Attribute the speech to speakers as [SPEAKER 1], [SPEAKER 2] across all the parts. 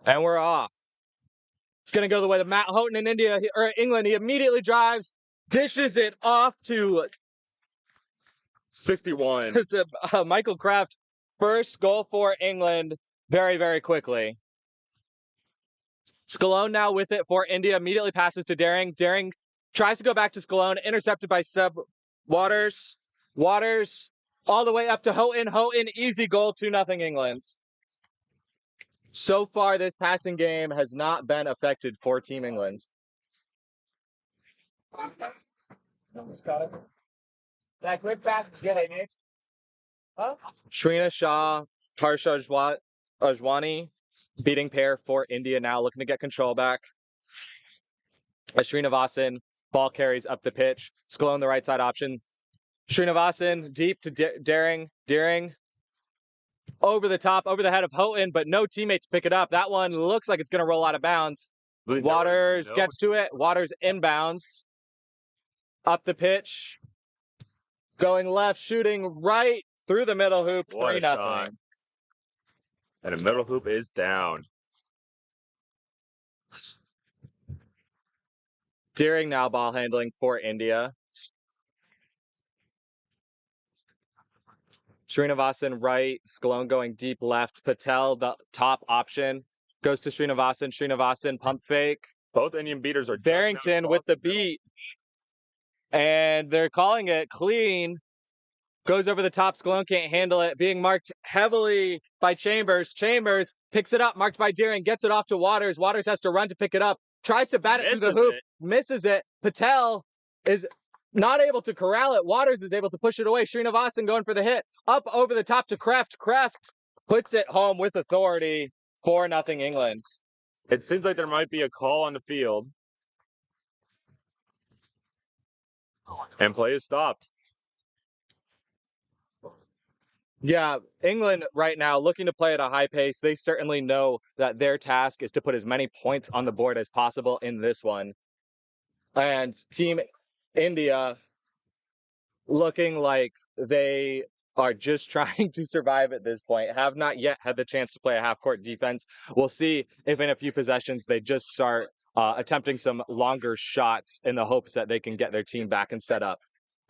[SPEAKER 1] And we're off. It's going to go the way of Matt Houghton in England. He immediately drives, dishes it off to
[SPEAKER 2] 61.
[SPEAKER 1] Michael Kraft. First goal for England very, very quickly. Scalone now with it for India. Immediately passes to Daring. Daring tries to go back to Scalone. Intercepted by Seb Waters. Waters all the way up to Houghton. Houghton, easy goal, 2-0 England. So far, this passing game has not been affected for Team England. That quick pass, get it, Nick. Shrina Shah, Harsha Ajwani, beating pair for India now, looking to get control back. Srinivasan, ball carries up the pitch. Scalone, the right side option. Srinivasan, deep to Daring. Daring, over the top, over the head of Houghton, but no teammate to pick it up. That one looks like it's going to roll out of bounds. Waters gets to it. Waters inbounds. Up the pitch. Going left, shooting right through the middle hoop. 3-0.
[SPEAKER 2] And the middle hoop is down.
[SPEAKER 1] Deering now ball handling for India. Srinivasan right, Scalone going deep left. Patel, the top option, goes to Srinivasan. Srinivasan pump fake.
[SPEAKER 2] Both Indian beaters are
[SPEAKER 1] Barrington with the beat. And they're calling it clean. Goes over the top. Scalone can't handle it. Being marked heavily by Chambers. Chambers picks it up. Marked by Deering. Gets it off to Waters. Waters has to run to pick it up. Tries to bat it through the hoop. Misses it. Patel is not able to corral it. Waters is able to push it away. Srinivasan going for the hit. Up over the top to Kraft. Kraft puts it home with authority. 4-0 England.
[SPEAKER 2] It seems like there might be a call on the field. And play is stopped.
[SPEAKER 1] Yeah, England right now looking to play at a high pace. They certainly know that their task is to put as many points on the board as possible in this one. And Team India looking like they are just trying to survive at this point. Have not yet had the chance to play a half-court defense. We'll see if in a few possessions they just start attempting some longer shots in the hopes that they can get their team back and set up.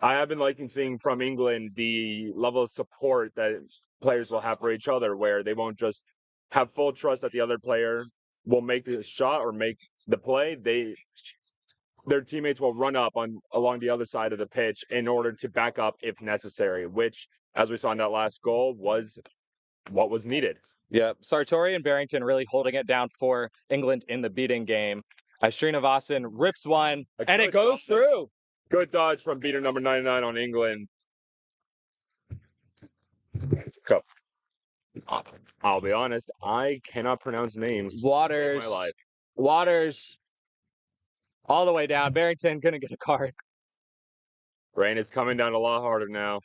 [SPEAKER 2] I have been liking seeing from England the level of support that players will have for each other, where they won't just have full trust that the other player will make the shot or make the play. Their teammates will run up along the other side of the pitch in order to back up if necessary, which, as we saw in that last goal, was what was needed.
[SPEAKER 1] Yeah, Sartori and Barrington really holding it down for England in the beating game. As Srinivasan rips one, and it goes through.
[SPEAKER 2] Good dodge from beater number 99 on England. Go. I'll be honest, I cannot pronounce names.
[SPEAKER 1] Waters.
[SPEAKER 2] In my life.
[SPEAKER 1] Waters. All the way down. Barrington gonna get a card.
[SPEAKER 2] Rain is coming down a lot harder now.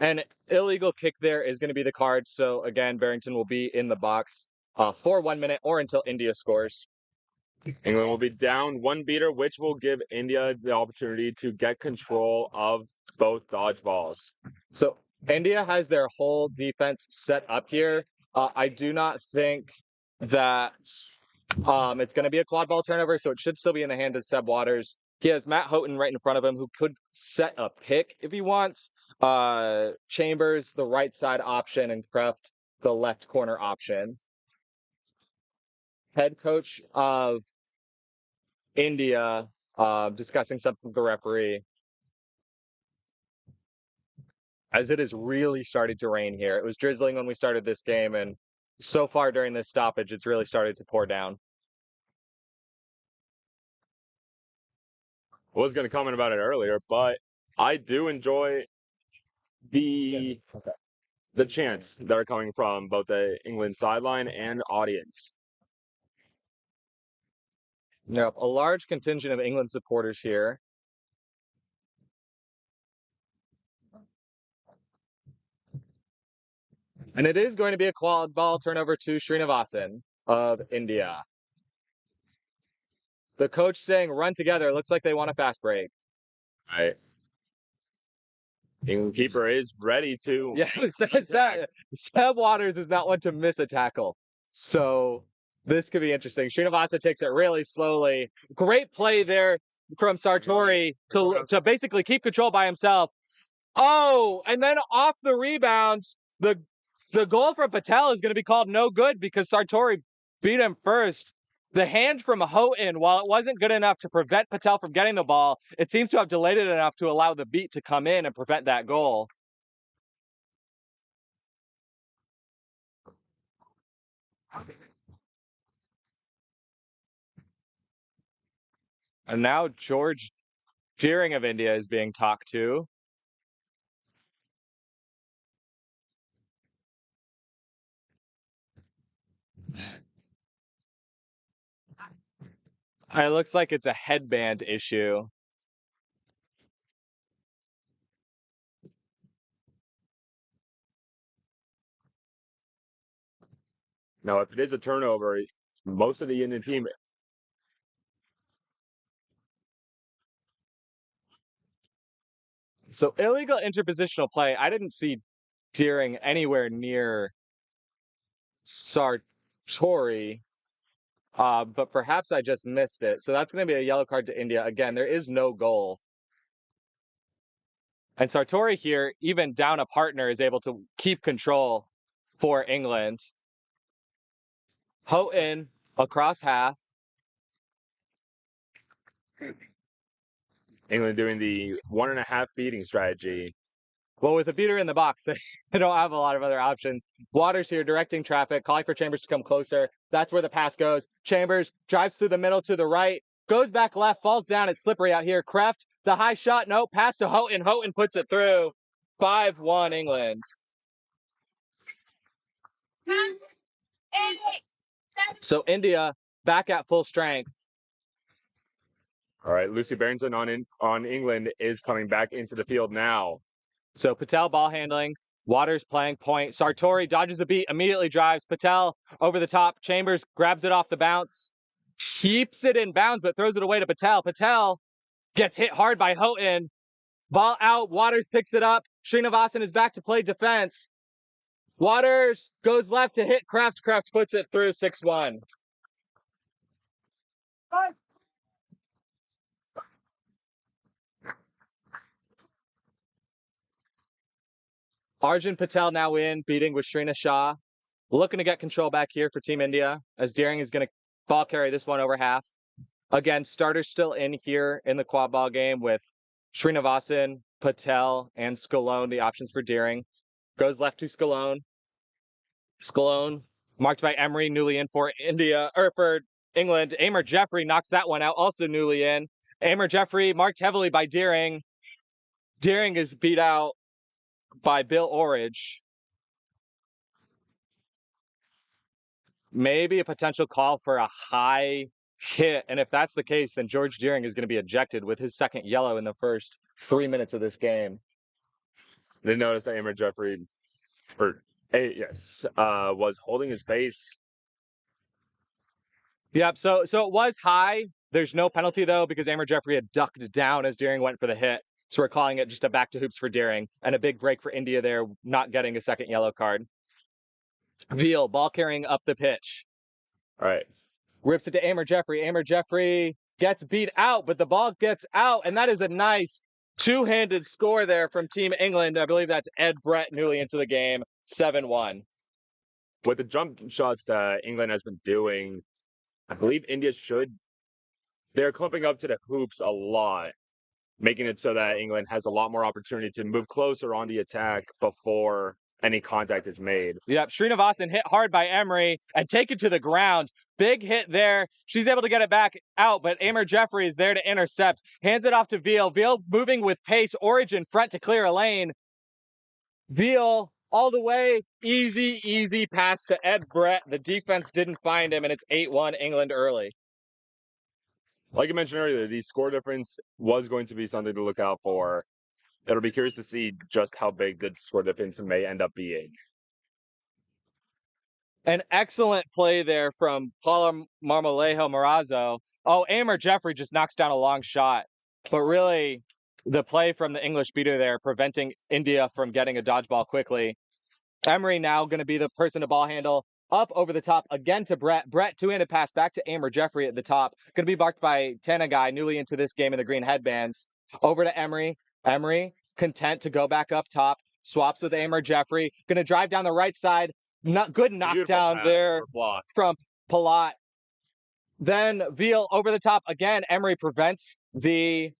[SPEAKER 1] An illegal kick there is going to be the card. So again, Barrington will be in the box for 1 minute or until India scores.
[SPEAKER 2] England will be down one beater, which will give India the opportunity to get control of both dodgeballs.
[SPEAKER 1] So India has their whole defense set up here. I do not think that it's going to be a quad ball turnover, so it should still be in the hand of Seb Waters. He has Matt Houghton right in front of him, who could set a pick if he wants. Chambers, the right side option, and Kraft, the left corner option. Head coach of India discussing something with the referee. As it is really starting to rain here. It was drizzling when we started this game, and so far during this stoppage, it's really started to pour down.
[SPEAKER 2] I was going to comment about it earlier, but I do enjoy the chants that are coming from both the England sideline and audience.
[SPEAKER 1] Yep, a large contingent of England supporters here. And it is going to be a quad ball turnover to Srinivasan of India. The coach saying run together. Looks like they want a fast break.
[SPEAKER 2] Right. England keeper is ready to.
[SPEAKER 1] Yeah, Seb Waters is not one to miss a tackle. So this could be interesting. Srinivasa takes it really slowly. Great play there from Sartori to basically keep control by himself. Oh, and then off the rebound, the goal from Patel is going to be called no good because Sartori beat him first. The hand from Houghton, while it wasn't good enough to prevent Patel from getting the ball, it seems to have delayed it enough to allow the beat to come in and prevent that goal. And now George Deering of India is being talked to. It looks like it's a headband issue.
[SPEAKER 2] Now, if it is a turnover, most of the Indian team.
[SPEAKER 1] So illegal interpositional play. I didn't see Deering anywhere near Sartori, but perhaps I just missed it. So that's going to be a yellow card to India. Again, there is no goal. And Sartori here, even down a partner, is able to keep control for England. Houghton across half.
[SPEAKER 2] England doing the 1.5 beating strategy.
[SPEAKER 1] Well, with a beater in the box, they don't have a lot of other options. Waters here directing traffic, calling for Chambers to come closer. That's where the pass goes. Chambers drives through the middle to the right, goes back left, falls down. It's slippery out here. Kreft, the high shot. No, pass to Houghton. Houghton puts it through. 5-1 England. So India back at full strength.
[SPEAKER 2] All right, Lucy Barrington on England is coming back into the field now.
[SPEAKER 1] So Patel ball handling. Waters playing point. Sartori dodges a beat, immediately drives. Patel over the top. Chambers grabs it off the bounce. Keeps it in bounds, but throws it away to Patel. Patel gets hit hard by Houghton. Ball out. Waters picks it up. Srinivasan is back to play defense. Waters goes left to hit Kreft. Kreft puts it through 6-1. Arjun Patel now in, beating with Srina Shah. Looking to get control back here for Team India, as Deering is going to ball carry this one over half. Again, starters still in here in the quad ball game with Srinivasan, Patel, and Scalone, the options for Deering. Goes left to Scalone. Scalone, marked by Emery, newly in for India, or for England. Amer Jeffrey knocks that one out, also newly in. Amer Jeffrey marked heavily by Deering. Deering is beat out by Bill Orridge. Maybe a potential call for a high hit. And if that's the case, then George Deering is going to be ejected with his second yellow in the first 3 minutes of this game.
[SPEAKER 2] Did notice that Amer Jeffrey, was holding his face.
[SPEAKER 1] Yep. So it was high. There's no penalty though because Amer Jeffrey had ducked down as Deering went for the hit. So we're calling it just a back to hoops for Deering and a big break for India there, not getting a second yellow card. Veal ball carrying up the pitch.
[SPEAKER 2] All right.
[SPEAKER 1] Rips it to Amer Jeffrey. Amer Jeffrey gets beat out, but the ball gets out, and that is a nice two-handed score there from Team England. I believe that's Ed Brett newly into the game, 7-1.
[SPEAKER 2] With the jump shots that England has been doing, I believe India they're clumping up to the hoops a lot, making it so that England has a lot more opportunity to move closer on the attack before any contact is made.
[SPEAKER 1] Yep, Srinivasan hit hard by Emery and taken to the ground. Big hit there. She's able to get it back out, but Amer Jeffrey is there to intercept. Hands it off to Veal. Veal moving with pace. Origin front to clear a lane. Veal all the way. Easy pass to Ed Brett. The defense didn't find him, and it's 8-1 England early.
[SPEAKER 2] like I mentioned earlier, the score difference was going to be something to look out for. It'll be curious to see just how big the score difference may end up being.
[SPEAKER 1] An excellent play there from Paulo Marmolejo Morazzo. Oh, Amer Jeffrey just knocks down a long shot. But really, the play from the English beater there, preventing India from getting a dodgeball quickly. Emery now going to be the person to ball handle. Up over the top again to Brett. Brett, two-handed pass back to Amer Jeffrey at the top. Going to be marked by Tanagai, newly into this game in the green headbands. Over to Emery. Emery, content to go back up top. Swaps with Amer Jeffrey. Going to drive down the right side. Not good knockdown there from Palat. Then Veal over the top again. Emery prevents the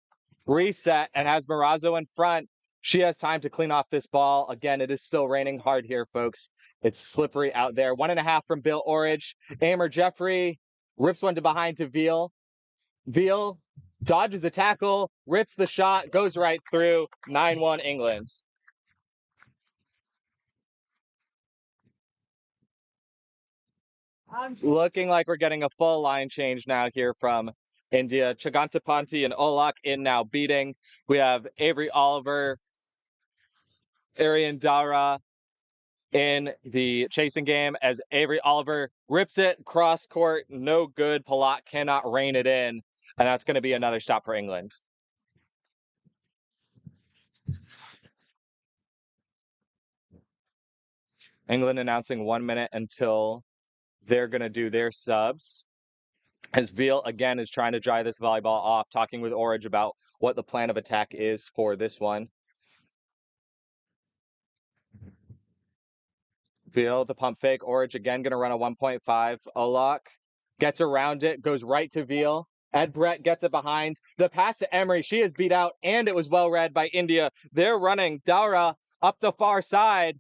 [SPEAKER 1] reset and has Morazzo in front. She has time to clean off this ball. Again, it is still raining hard here, folks. It's slippery out there. 1.5 from Bill Orridge. Amer Jeffrey rips one to behind to Veal. Veal dodges a tackle, rips the shot, goes right through. 9-1 England. Looking like we're getting a full line change now here from India. Chagantapanti and Olak in now beating. We have Avery Oliver, Arian Dara in the chasing game as Avery Oliver rips it cross court. No good. Palat cannot rein it in. And that's going to be another stop for England. England announcing 1 minute until they're going to do their subs. As Veal again is trying to dry this volleyball off, talking with Orridge about what the plan of attack is for this one. Veal, the pump fake. Orridge again going to run a 1.5. Olak gets around it, goes right to Veal. Ed Brett gets it behind. The pass to Emery. She is beat out, and it was well read by India. They're running Dara up the far side.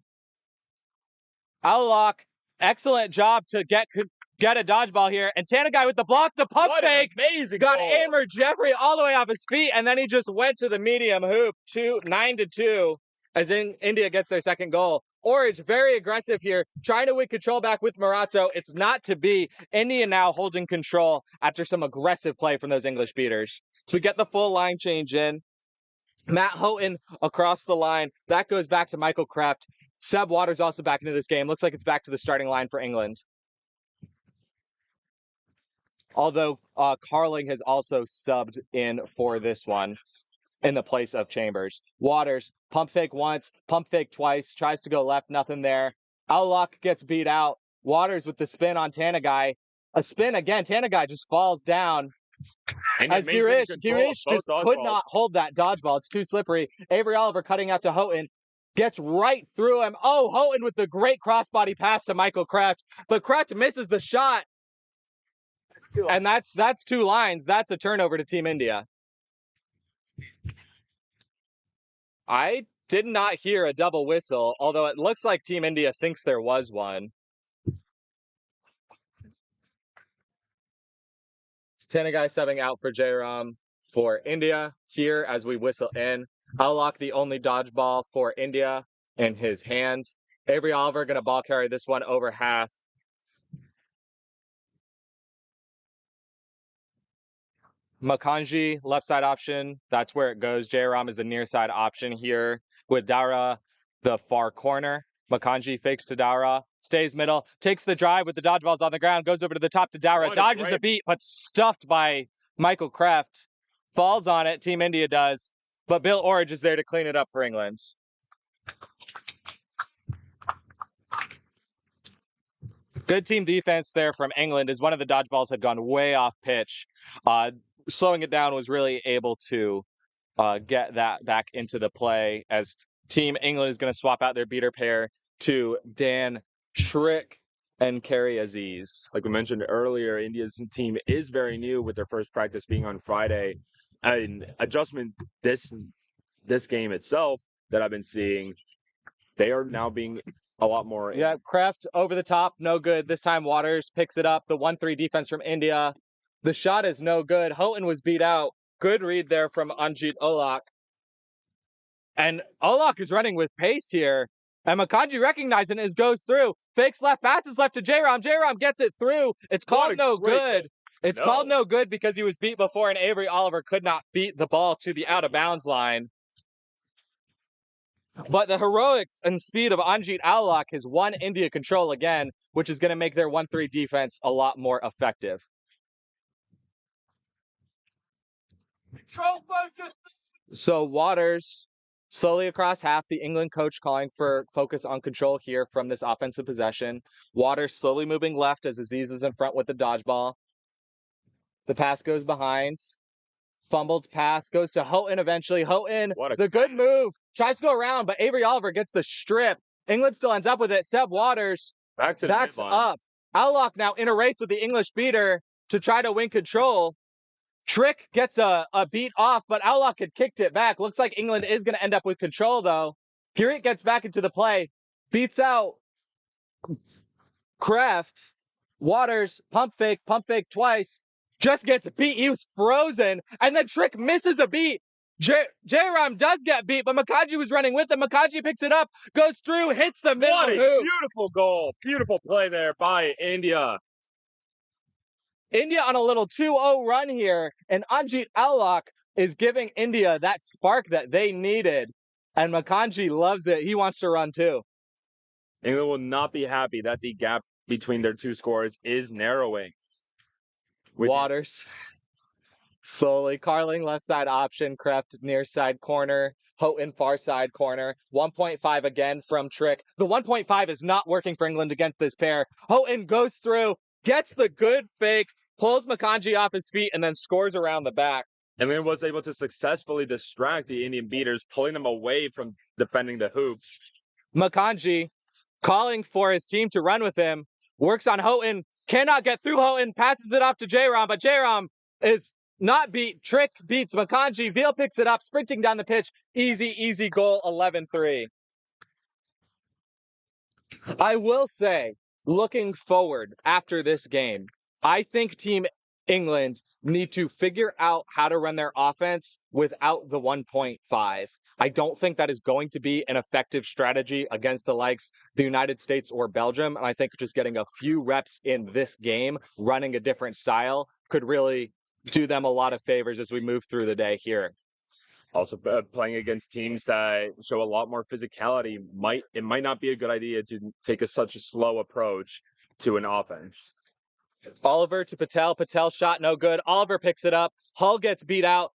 [SPEAKER 1] Olak, excellent job to get a dodgeball here. And Tanagai with the block, the pump fake.
[SPEAKER 2] Amazing
[SPEAKER 1] got
[SPEAKER 2] goal.
[SPEAKER 1] Amer Jeffrey all the way off his feet, and then he just went to the medium hoop. 9-2, as India gets their second goal. Orridge, very aggressive here, trying to win control back with Morazzo. It's not to be. India now holding control after some aggressive play from those English beaters. So we get the full line change in. Matt Houghton across the line. That goes back to Michael Kraft. Seb Waters also back into this game. Looks like it's back to the starting line for England. Although Carling has also subbed in for this one in the place of Chambers. Waters, pump fake once, pump fake twice, tries to go left, nothing there. Olak gets beat out. Waters with the spin on Tanagai. A spin again. Tanagai just falls down. And as Girish just could not hold that dodgeball. It's too slippery. Avery Oliver cutting out to Houghton. Gets right through him. Oh, Houghton with the great crossbody pass to Michael Kraft. But Kraft misses the shot. And that's 2 lines. That's a turnover to Team India. I did not hear a double whistle, although it looks like Team India thinks there was one. Tanagai subbing out for Jairam for India here as we whistle in. Olak, the only dodgeball for India in his hand. Avery Oliver going to ball carry this one over half. Makanji, left side option. That's where it goes. Jairam is the near side option here with Dara, the far corner. Makanji fakes to Dara, stays middle, takes the drive with the dodgeballs on the ground, goes over to the top to Dara, dodges a beat, but stuffed by Michael Kraft. Falls on it, Team India does, but Bill Orridge is there to clean it up for England. Good team defense there from England as one of the dodgeballs had gone way off pitch. Slowing it down was really able to get that back into the play as Team England is going to swap out their beater pair to Dan Trick and Kerry Aziz.
[SPEAKER 2] Like we mentioned earlier, India's team is very new with their first practice being on Friday. An adjustment this game itself that I've been seeing, they are now being a lot more.
[SPEAKER 1] Yeah, Kraft over the top, no good. This time Waters picks it up. The 1-3 defense from India. The shot is no good. Houghton was beat out. Good read there from Anjit Olak. And Olak is running with pace here. And Makanji recognizing it goes through. Fakes left, passes left to Jairam. Jairam gets it through. It's called no good. It's called no good because he was beat before and Avery Oliver could not beat the ball to the out of bounds line. But the heroics and speed of Anjit Aulak has won India control again, which is going to make their 1-3 defense a lot more effective. So Waters slowly across half, the England coach calling for focus on control here from this offensive possession. Waters slowly moving left as Aziz is in front with the dodgeball. The pass goes behind. Fumbled pass goes to Houghton eventually. Houghton, the good move. Tries to go around, but Avery Oliver gets the strip. England still ends up with it. Seb Waters backs up. Aulak now in a race with the English beater to try to win control. Trick gets a beat off, but Aulak had kicked it back. Looks like England is going to end up with control, though. Hewitt gets back into the play. Beats out Kreft. Waters, pump fake twice. Just gets beat. He was frozen. And then Trick misses a beat. Jairam does get beat, but Makaji was running with him. Makaji picks it up, goes through, hits the middle.
[SPEAKER 2] What a beautiful goal. Beautiful play there by India.
[SPEAKER 1] India on a little 2-0 run here, and Anjit Aulak is giving India that spark that they needed. And Makanji loves it. He wants to run too.
[SPEAKER 2] England will not be happy that the gap between their two scores is narrowing.
[SPEAKER 1] Waters slowly Carling left side option, Kreft near side corner, Houghton far side corner. 1.5 again from Trick. The 1.5 is not working for England against this pair. Houghton goes through, gets the good fake, pulls Makanji off his feet, and then scores around the back.
[SPEAKER 2] England was able to successfully distract the Indian beaters, pulling them away from defending the hoops.
[SPEAKER 1] Makanji calling for his team to run with him, works on Houghton, cannot get through Houghton, passes it off to Jairam, but Jairam is not beat. Trick beats Makanji. Veal picks it up, sprinting down the pitch. Easy goal, 11-3. I will say, looking forward after this game, I think Team England need to figure out how to run their offense without the 1.5. I don't think that is going to be an effective strategy against the likes of the United States or Belgium. And I think just getting a few reps in this game, running a different style, could really do them a lot of favors as we move through the day here.
[SPEAKER 2] Also, playing against teams that show a lot more physicality, it might not be a good idea to take such a slow approach to an offense.
[SPEAKER 1] Oliver to Patel. Patel shot no good. Oliver picks it up. Hull gets beat out.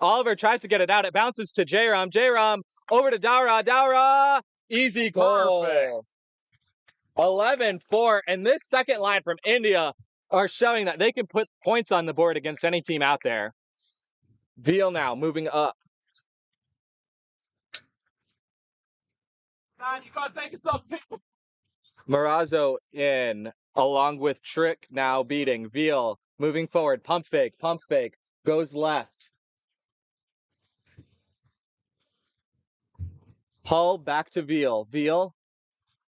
[SPEAKER 1] Oliver tries to get it out. It bounces to Jairam. Jairam over to Dowra. Dowra, easy goal.
[SPEAKER 2] Perfect.
[SPEAKER 1] 11-4. And this second line from India are showing that they can put points on the board against any team out there. Veal now moving up. Man, you gotta take yourself. Marazzo in, along with Trick now beating Veal. Moving forward. Pump fake. Goes left. Hull back to Veal. Veal,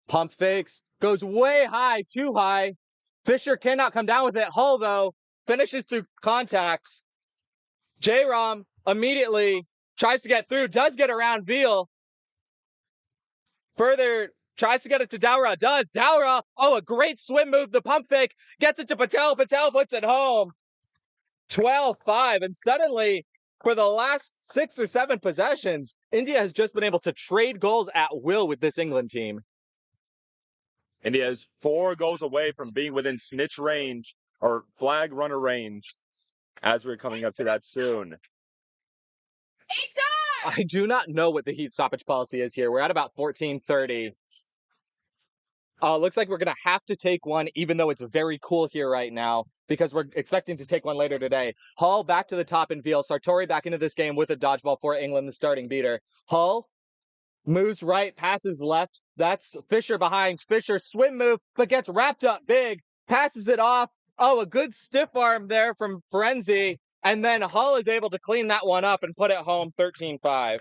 [SPEAKER 1] pump fakes, goes way high, too high. Fisher cannot come down with it. Hull, though, finishes through contact. Jairam immediately tries to get through, does get around Veal. Further, tries to get it to Dowra, does. Dowra, a great swim move, the pump fake, gets it to Patel. Patel puts it home. 12-5, and suddenly, for the last 6 or 7 possessions, India has just been able to trade goals at will with this England team.
[SPEAKER 2] India is 4 goals away from being within snitch range or flag runner range, as we're coming up to that soon.
[SPEAKER 1] I do not know what the heat stoppage policy is here. We're at about 14:30. Looks like we're going to have to take one, even though it's very cool here right now, because we're expecting to take one later today. Hull back to the top in Veal. Sartori back into this game with a dodgeball for England, the starting beater. Hull moves right, passes left. That's Fisher behind. Fisher swim move, but gets wrapped up big. Passes it off. A good stiff arm there from Frenzy. And then Hull is able to clean that one up and put it home 13-5.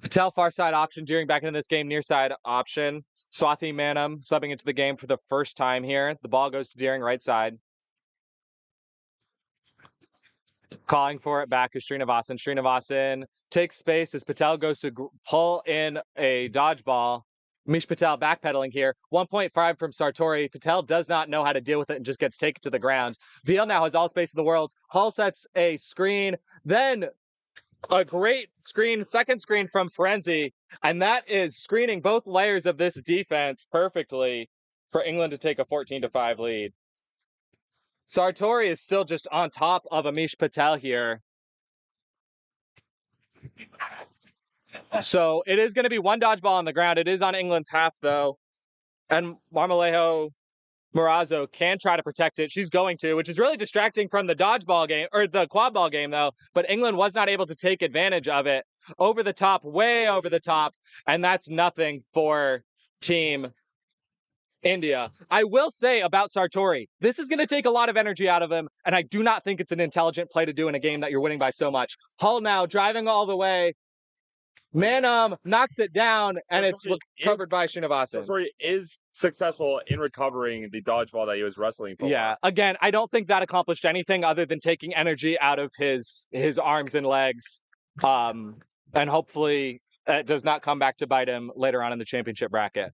[SPEAKER 1] Patel far side option, Deering back into this game, near side option. Swathi Manam subbing into the game for the first time here. The ball goes to Deering right side. Calling for it back is Srinivasan. Srinivasan takes space as Patel goes to pull in a dodgeball. Mish Patel backpedaling here. 1.5 from Sartori. Patel does not know how to deal with it and just gets taken to the ground. Veal now has all space in the world. Hull sets a screen. Then a great screen, second screen from Frenzy. And that is screening both layers of this defense perfectly for England to take a 14-5 lead. Sartori is still just on top of Amish Patel here. So it is going to be one dodgeball on the ground. It is on England's half, though. And Marmolejo Morazzo can try to protect it. She's going to, which is really distracting from the dodgeball game, or the quad ball game, though. But England was not able to take advantage of it. Over the top, way over the top. And that's nothing for Team India. I will say about Sartori, this is going to take a lot of energy out of him, and I do not think it's an intelligent play to do in a game that you're winning by so much. Hull now driving all the way. Manum knocks it down, and it's recovered by Srinivasan.
[SPEAKER 2] Sartori is successful in recovering the dodgeball that he was wrestling for.
[SPEAKER 1] Yeah, again, I don't think that accomplished anything other than taking energy out of his arms and legs. And hopefully it does not come back to bite him later on in the championship bracket.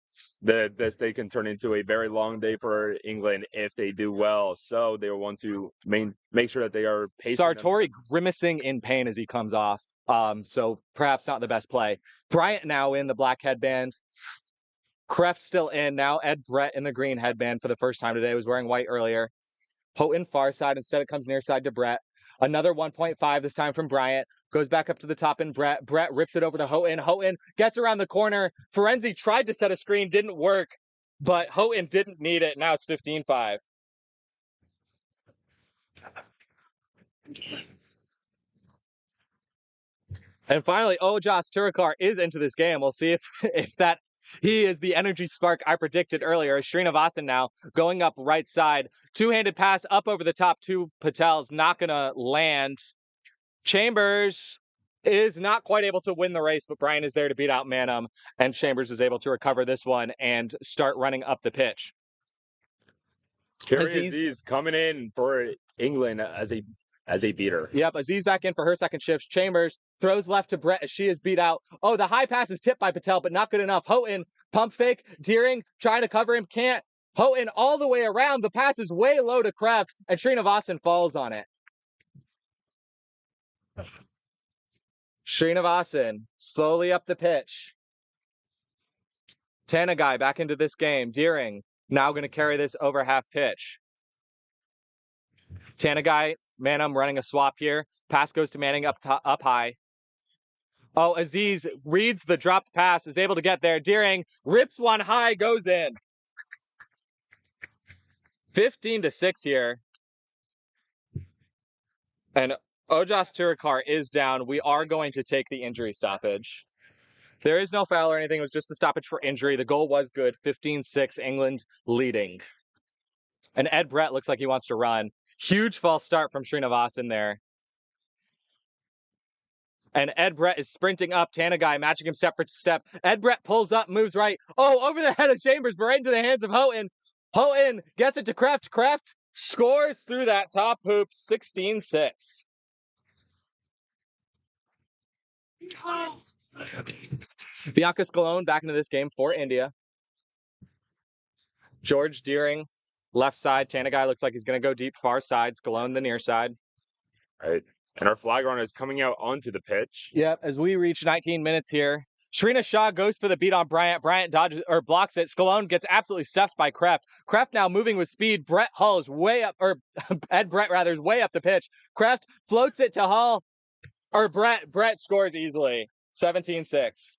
[SPEAKER 2] This day can turn into a very long day for England if they do well. So they will want to make sure that they are pacing
[SPEAKER 1] Sartori grimacing in pain as he comes off. So perhaps not the best play. Bryant now in the black headband. Kreft still in now. Ed Brett in the green headband for the first time today. Was wearing white earlier. Houghton far side. Instead it comes near side to Brett. Another 1.5 this time from Bryant. Goes back up to the top in Brett. Brett rips it over to Houghton. Houghton gets around the corner. Ferenzi tried to set a screen. Didn't work. But Houghton didn't need it. Now it's 15-5. And finally, Ojas Turikar is into this game. We'll see if that he is the energy spark I predicted earlier. Srinivasan now going up right side. Two-handed pass up over the top to Patel's. Not going to land. Chambers is not quite able to win the race, but Brian is there to beat out Manum. And Chambers is able to recover this one and start running up the pitch.
[SPEAKER 2] Aziz coming in for England as a beater.
[SPEAKER 1] Yep, Aziz back in for her second shift. Chambers throws left to Brett as she is beat out. Oh, the high pass is tipped by Patel, but not good enough. Houghton, pump fake. Deering trying to cover him, can't. Houghton all the way around. The pass is way low to Kraft, and Srinivasan falls on it. Srinivasan slowly up the pitch. Tanagai back into this game. Deering now going to carry this over half pitch. Tanagai, Manum running a swap here. Pass goes to Manning up high. Oh, Aziz reads the dropped pass, is able to get there. Deering rips one high, goes in. 15-6 here. And Ojas Turikar is down. We are going to take the injury stoppage. There is no foul or anything. It was just a stoppage for injury. The goal was good. 15-6, England leading. And Ed Brett looks like he wants to run. Huge false start from Srinivasan there. And Ed Brett is sprinting up. Tanagai matching him step for step. Ed Brett pulls up, moves right. Oh, over the head of Chambers, but right into the hands of Houghton. Houghton gets it to Kraft. Kraft scores through that top hoop, 16-6. Bianca Scalone back into this game for India. George Deering, left side. Tanagai looks like he's going to go deep, far side. Scalone, the near side.
[SPEAKER 2] Right. And our flag runner is coming out onto the pitch.
[SPEAKER 1] Yep, as we reach 19 minutes here. Shrina Shah goes for the beat on Bryant. Bryant dodges or blocks it. Scalone gets absolutely stuffed by Kraft. Kraft now moving with speed. Brett Hull is way up, or Ed Brett rather is way up the pitch. Kraft floats it to Hull, or Brett. Brett scores easily. 17-6.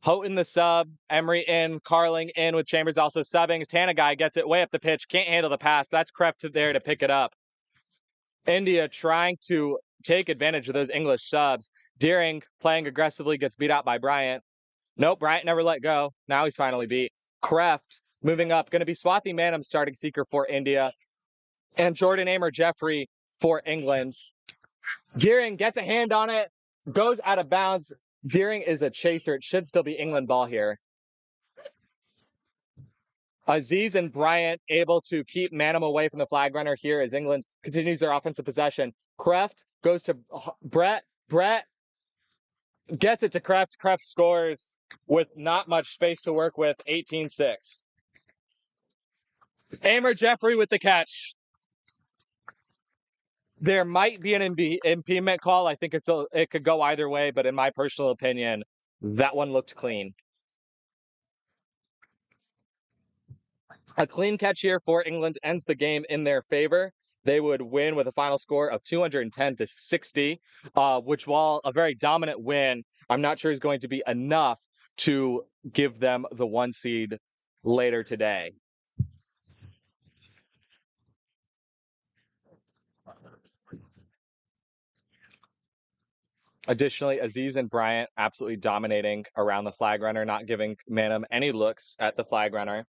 [SPEAKER 1] Houghton the sub, Emery in, Carling in with Chambers also subbing. Tanagai gets it way up the pitch, can't handle the pass. That's Kraft there to pick it up. India trying to take advantage of those English subs. Deering playing aggressively, gets beat out by Bryant. Nope, Bryant never let go. Now he's finally beat. Kraft moving up, going to be Swathi Manam starting seeker for India. And Jordan Amer Jeffrey for England. Deering gets a hand on it, goes out of bounds. Deering is a chaser. It should still be England ball here. Aziz and Bryant able to keep Manham away from the flag runner here as England continues their offensive possession. Kreft goes to Brett. Brett gets it to Kreft. Kreft scores with not much space to work with, 18-6. Amer Jeffrey with the catch. There might be an impediment call. I think it could go either way, but in my personal opinion, that one looked clean. A clean catch here for England ends the game in their favor. They would win with a final score of 210-60, which, while a very dominant win, I'm not sure is going to be enough to give them the 1 seed later today. Additionally, Aziz and Bryant absolutely dominating around the flag runner, not giving Manham any looks at the flag runner.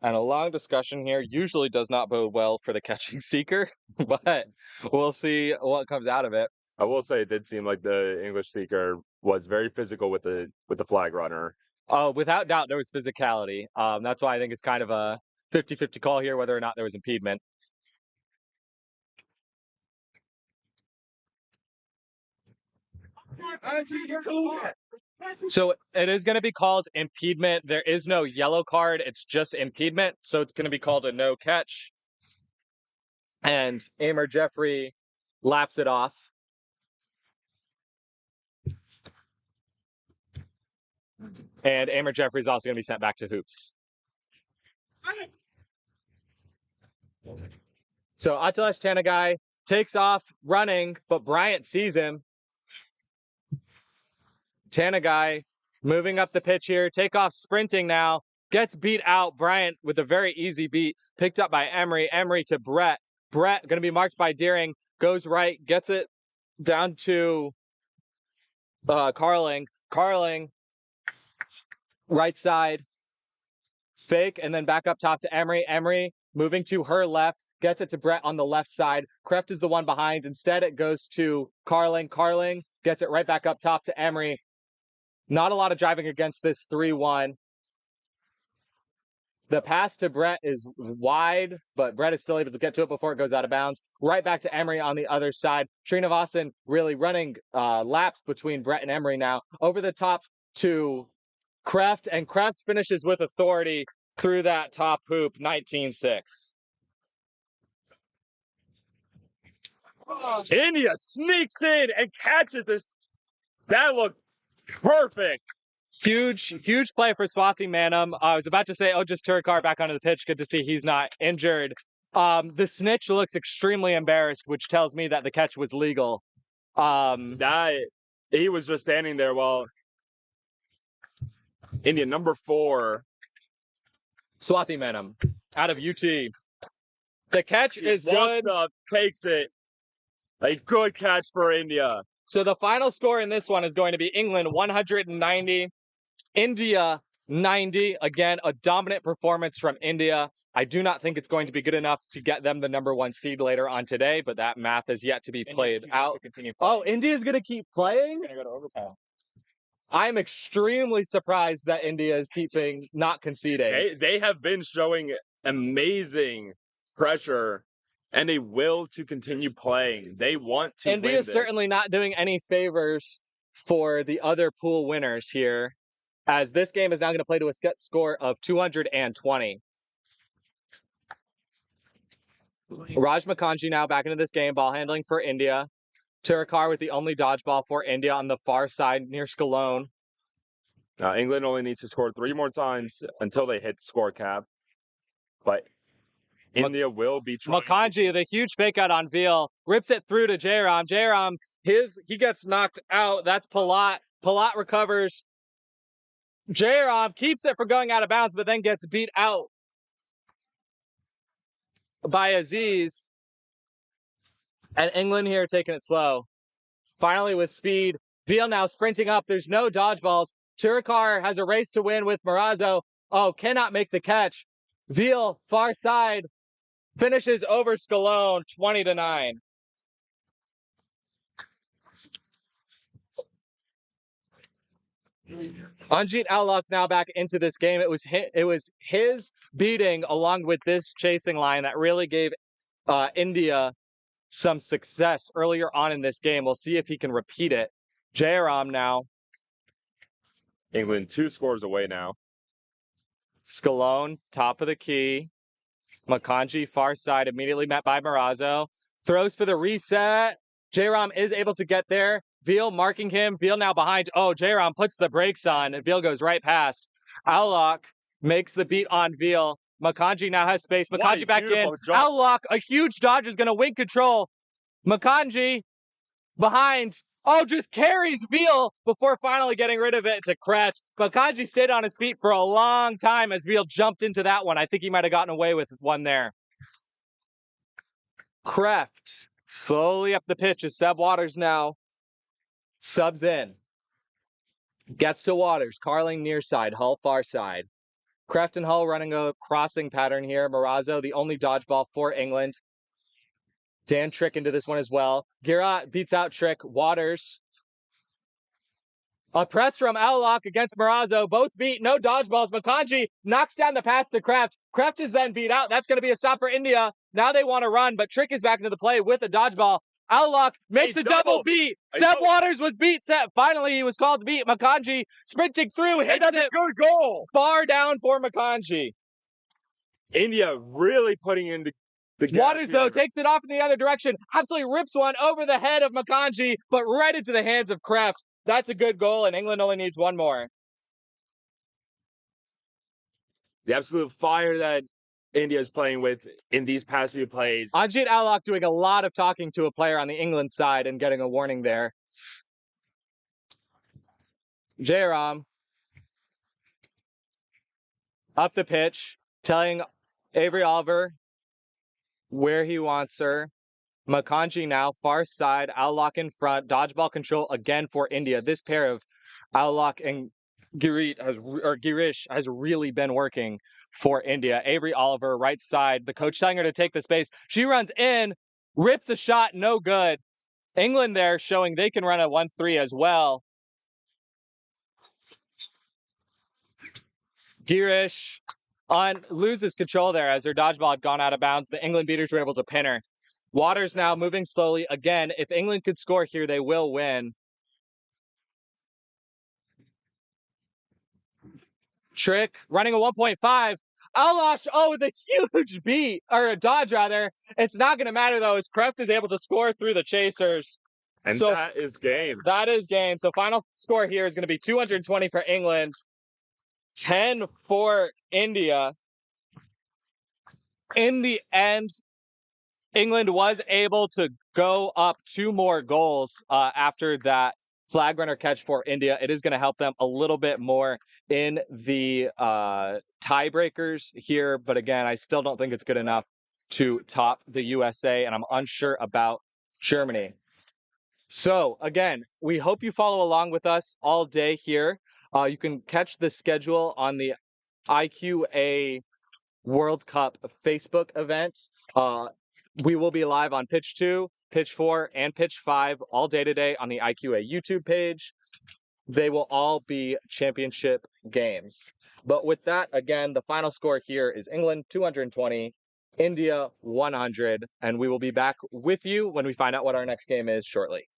[SPEAKER 1] And a long discussion here usually does not bode well for the catching seeker, but we'll see what comes out of it.
[SPEAKER 2] I will say it did seem like the English seeker was very physical with the flag runner.
[SPEAKER 1] Without doubt, there was physicality. That's why I think it's kind of a 50-50 call here, whether or not there was impediment. So it is going to be called impediment. There is no yellow card. It's just impediment. So it's going to be called a no catch. And Amer Jeffrey laps it off. And Amer Jeffrey is also going to be sent back to hoops. So Atalash Tanagai takes off running, but Bryant sees him. Tanagai moving up the pitch here, take off sprinting now, gets beat out. Bryant with a very easy beat, picked up by Emery. Emery to Brett. Brett going to be marked by Deering, goes right, gets it down to Carling. Carling, right side, fake, and then back up top to Emery. Emery moving to her left, gets it to Brett on the left side. Kreft is the one behind. Instead, it goes to Carling. Carling gets it right back up top to Emery. Not a lot of driving against this 3-1. The pass to Brett is wide, but Brett is still able to get to it before it goes out of bounds. Right back to Emery on the other side. Srinivasan really running laps between Brett and Emery now. Over the top to Kreft, and Kreft finishes with authority through that top hoop, 19-6.
[SPEAKER 2] India sneaks in and catches this. That looked perfect.
[SPEAKER 1] Huge play for Swathi Manham. I was about to say, just Turkar back onto the pitch. Good to see he's not injured. The snitch looks extremely embarrassed, which tells me that the catch was legal.
[SPEAKER 2] He was just standing there while India number 4.
[SPEAKER 1] Swathi Manham out of UT. The catch is good.
[SPEAKER 2] Up, takes it. A good catch for India.
[SPEAKER 1] So the final score in this one is going to be England 190, India 90. Again, a dominant performance from India. I do not think it's going to be good enough to get them the number 1 seed later on today, but that math is yet to be played out. India's going to keep playing?
[SPEAKER 3] Going to go to overtime.
[SPEAKER 1] I'm extremely surprised that India is keeping, not conceding.
[SPEAKER 2] They have been showing amazing pressure and a will to continue playing. They want to win this.
[SPEAKER 1] India's certainly not doing any favors for the other pool winners here, as this game is now going to play to a set score of 220. Raj Makanji now back into this game, ball handling for India. Turkar with the only dodgeball for India on the far side near Scalone.
[SPEAKER 2] England only needs to score 3 more times until they hit score cap. But India will be trying.
[SPEAKER 1] Makanji, the huge fake out on Veal, rips it through to Jairam. Jairam, he gets knocked out. That's Palat. Palat recovers. Jairam keeps it from going out of bounds, but then gets beat out by Aziz. And England here taking it slow. Finally with speed. Veal now sprinting up. There's no dodgeballs. Turkar has a race to win with Marazzo. Cannot make the catch. Veal, far side, finishes over Scalone, 20-9. Anjit Alok now back into this game. It was his beating along with this chasing line that really gave India some success earlier on in this game. We'll see if he can repeat it. Jairam now.
[SPEAKER 2] England 2 scores away now.
[SPEAKER 1] Scalone, top of the key. Makanji, far side, immediately met by Marazzo. Throws for the reset. Jairam is able to get there. Veal marking him. Veal now behind. Oh, Jairam puts the brakes on, and Veal goes right past. Alok makes the beat on Veal. Makanji now has space. Makanji back in. Alok, a huge dodge, is going to win control. Makanji behind. Oh, just carries Veal before finally getting rid of it to Kretsch. Makanji stayed on his feet for a long time as Veal jumped into that one. I think he might have gotten away with one there. Kreft slowly up the pitch as Seb Waters now subs in. Gets to Waters. Carling near side. Hull far side. Kreft and Hull running a crossing pattern here. Marazzo, the only dodgeball for England. Dan Trick into this one as well. Girat beats out Trick. Waters. A press from Alok against Marazzo. Both beat. No dodgeballs. Makanji knocks down the pass to Kreft. Kreft is then beat out. That's going to be a stop for India. Now they want to run, but Trick is back into the play with a dodgeball. Alok makes a double beat. Seb Waters was beat. Finally, he was called to beat. Makanji sprinting through. Hits it.
[SPEAKER 2] Good goal.
[SPEAKER 1] Far down for Makanji.
[SPEAKER 2] India really putting in the
[SPEAKER 1] Waters, though, takes it off in the other direction. Absolutely rips one over the head of Makanji, but right into the hands of Kreft. That's a good goal, and England only needs one more.
[SPEAKER 2] The absolute fire that India is playing with in these past few plays.
[SPEAKER 1] Anjit Alok doing a lot of talking to a player on the England side and getting a warning there. Jairam up the pitch, telling Avery Oliver where he wants her. Makanji now far side, Alok in front, dodgeball control again for India. This pair of Alok and Girish has really been working for India. Avery Oliver right side, the coach telling her to take the space. She runs in, rips a shot, no good. England there showing they can run a 1-3 as well. Girish loses control there as her dodgeball had gone out of bounds. The England beaters were able to pin her. Waters now moving slowly. Again, if England could score here, they will win. Trick running a 1.5. Alash, with a huge beat, or a dodge rather. It's not going to matter though, as Kreft is able to score through the chasers.
[SPEAKER 2] And so, that is game.
[SPEAKER 1] That is game. So final score here is going to be 220 for England, 10 for India. In the end, England was able to go up 2 more goals after that flag runner catch for India. It is going to help them a little bit more in the tiebreakers here. But again, I still don't think it's good enough to top the USA, and I'm unsure about Germany. So again, we hope you follow along with us all day here. You can catch the schedule on the IQA World Cup Facebook event. We will be live on Pitch 2, Pitch 4, and Pitch 5 all day today on the IQA YouTube page. They will all be championship games. But with that, again, the final score here is England 220, India 100, and we will be back with you when we find out what our next game is shortly.